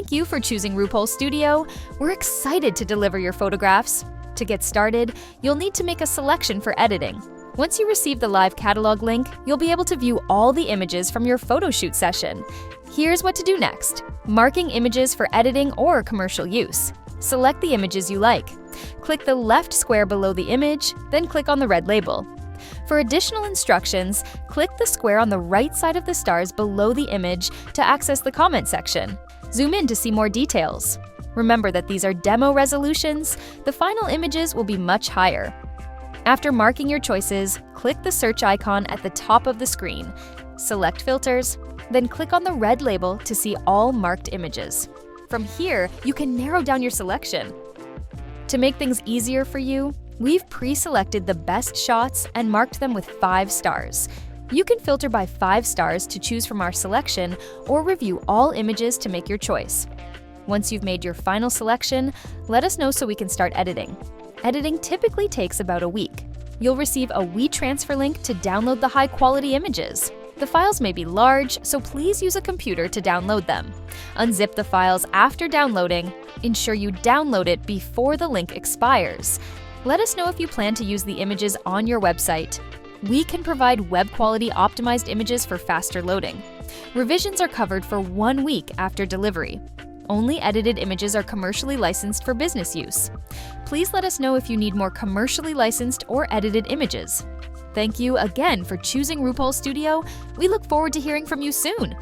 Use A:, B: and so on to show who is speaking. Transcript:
A: Thank you for choosing Roopol Studio. We're excited to deliver your photographs. To get started, you'll need to make a selection for editing. Once you receive the live catalog link, you'll be able to view all the images from your photo shoot session. Here's what to do next. Marking images for editing or commercial use. Select the images you like. Click the left square below the image, then click on the red label. For additional instructions, click the square on the right side of the stars below the image to access the comment section. Zoom in to see more details. Remember that these are demo resolutions. The final images will be much higher. After marking your choices, click the search icon at the top of the screen. Select filters, then click on the red label to see all marked images. From here, you can narrow down your selection. To make things easier for you, we've pre-selected the best shots and marked them with 5 stars. You can filter by 5 stars to choose from our selection or review all images to make your choice. Once you've made your final selection, let us know so we can start editing. Editing typically takes about a week. You'll receive a WeTransfer link to download the high-quality images. The files may be large, so please use a computer to download them. Unzip the files after downloading. Ensure you download it before the link expires. Let us know if you plan to use the images on your website. We can provide web-quality optimized images for faster loading. Revisions are covered for 1 week after delivery. Only edited images are commercially licensed for business use. Please let us know if you need more commercially licensed or edited images. Thank you again for choosing Roopol Studio. We look forward to hearing from you soon.